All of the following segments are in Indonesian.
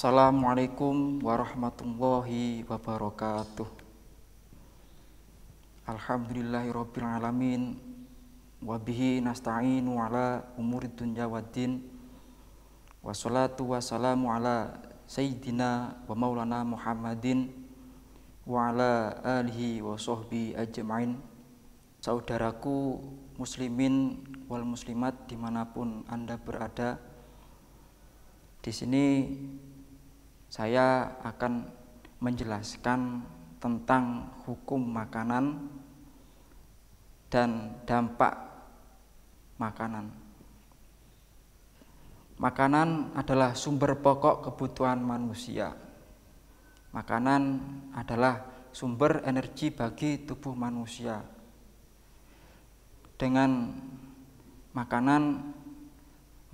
Assalamualaikum warahmatullahi wabarakatuh. Alhamdulillahirabbil alamin. Wabihi nasta'inu ala umurid dunya waddin. Wassalatu wassalamu ala sayyidina wa maulana Muhammadin wa ala alihi wa sahbihi ajma'in. Saudaraku muslimin wal muslimat dimanapun Anda berada, di sini saya akan menjelaskan tentang hukum makanan dan dampak makanan. Makanan adalah sumber pokok kebutuhan manusia. Makanan adalah sumber energi bagi tubuh manusia. Dengan makanan,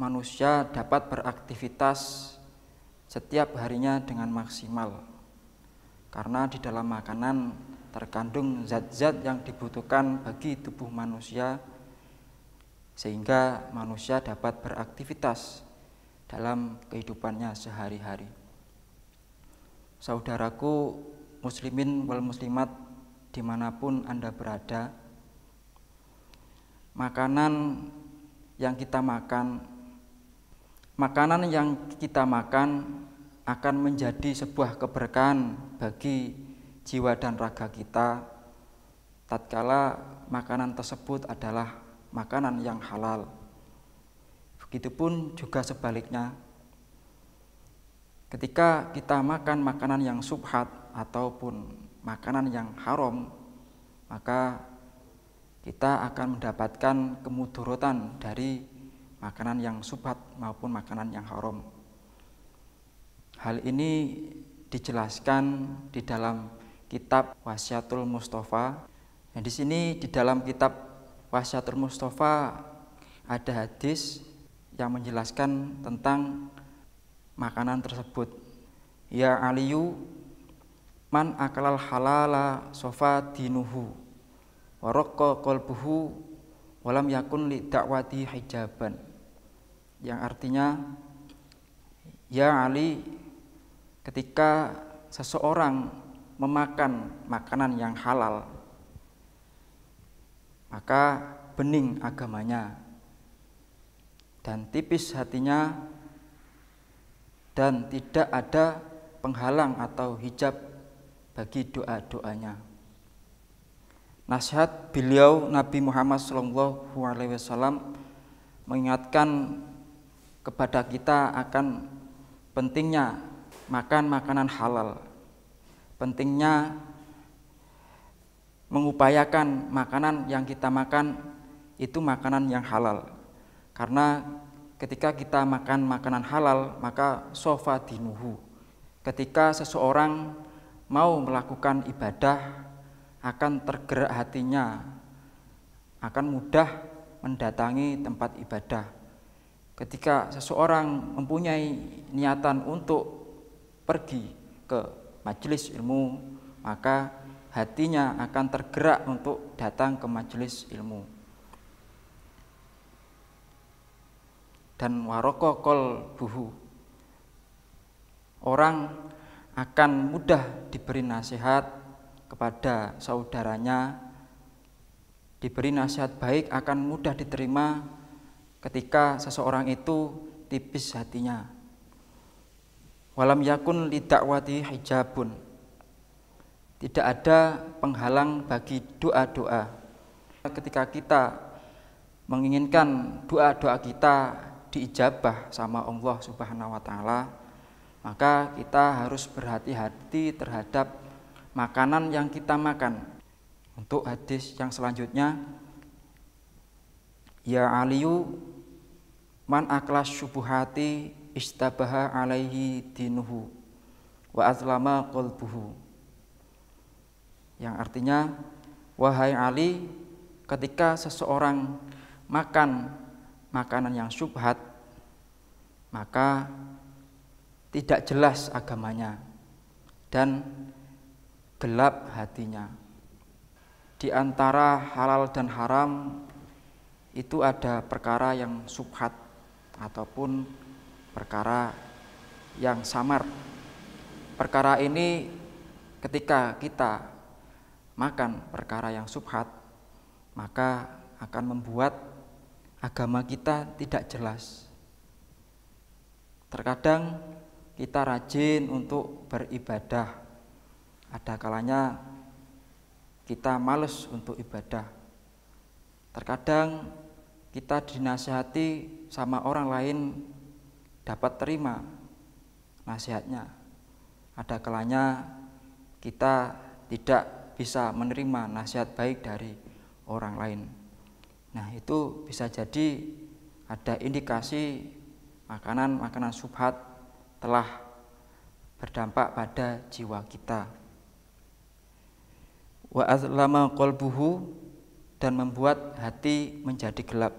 manusia dapat beraktivitas setiap harinya dengan maksimal, karena di dalam makanan terkandung zat-zat yang dibutuhkan bagi tubuh manusia, sehingga manusia dapat beraktivitas dalam kehidupannya sehari-hari. Saudaraku muslimin wal muslimat dimanapun Anda berada, makanan yang kita makan akan menjadi sebuah keberkahan bagi jiwa dan raga kita tatkala makanan tersebut adalah makanan yang halal. Begitupun juga sebaliknya, ketika kita makan makanan yang subhat ataupun makanan yang haram, maka kita akan mendapatkan kemudaratan dari makanan yang subhat maupun makanan yang haram. Hal ini dijelaskan di dalam kitab Wasiatul Mustafa. Dan di sini di dalam kitab Wasiatul Mustafa ada hadis yang menjelaskan tentang makanan tersebut. Ya Aliyu, man akalal halala sofa dinuhu wa raqqa qalbuhu walam yakun li da'wati hijaban. Yang artinya, ya Ali, ketika seseorang memakan makanan yang halal, maka bening agamanya dan tipis hatinya, dan tidak ada penghalang atau hijab bagi doa-doanya. Nasihat beliau Nabi Muhammad SAW mengingatkan kepada kita akan pentingnya makan makanan halal, pentingnya mengupayakan makanan yang kita makan itu makanan yang halal. Karena ketika kita makan makanan halal, maka sofa dinuhu, ketika seseorang mau melakukan ibadah, akan tergerak hatinya, akan mudah mendatangi tempat ibadah. Ketika seseorang mempunyai niatan untuk pergi ke majelis ilmu, maka hatinya akan tergerak untuk datang ke majelis ilmu. Dan warokokol buhu, orang akan mudah diberi nasihat kepada saudaranya, diberi nasihat baik akan mudah diterima ketika seseorang itu tipis hatinya. Walam yakun lidakwati hijabun, tidak ada penghalang bagi doa-doa. Ketika kita menginginkan doa-doa kita diijabah sama Allah Subhanahu wa taala, maka kita harus berhati-hati terhadap makanan yang kita makan. Untuk hadis yang selanjutnya, ya Aliyu, man aklas syubuhati istabaha alaihi dinuhu wa azlama qalbuhu. Yang artinya, wahai Ali, ketika seseorang makan makanan yang syubhat, maka tidak jelas agamanya dan gelap hatinya. Di antara halal dan haram itu ada perkara yang subhat ataupun perkara yang samar. Perkara ini ketika kita makan perkara yang syubhat, maka akan membuat agama kita tidak jelas. Terkadang kita rajin untuk beribadah, ada kalanya kita males untuk ibadah. Terkadang kita dinasihati sama orang lain dapat terima nasihatnya. Ada kalanya kita tidak bisa menerima nasihat baik dari orang lain. Nah, itu bisa jadi ada indikasi makanan syubhat telah berdampak pada jiwa kita. Wa azlama qalbuhu, dan membuat hati menjadi gelap.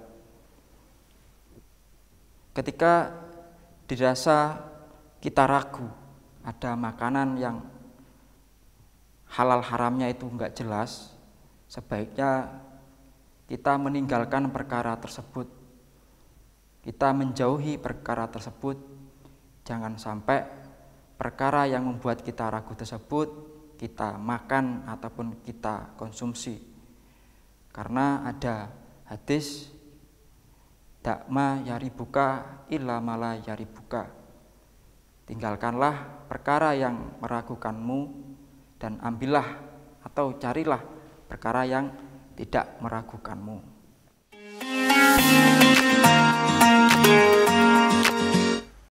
Ketika dirasa kita ragu, ada makanan yang halal haramnya itu enggak jelas, sebaiknya kita meninggalkan perkara tersebut. Kita menjauhi perkara tersebut. Jangan sampai perkara yang membuat kita ragu tersebut kita makan ataupun kita konsumsi. Karena ada hadis, dakma yaribuka illa mala yaribuka. Tinggalkanlah perkara yang meragukanmu dan ambillah atau carilah perkara yang tidak meragukanmu.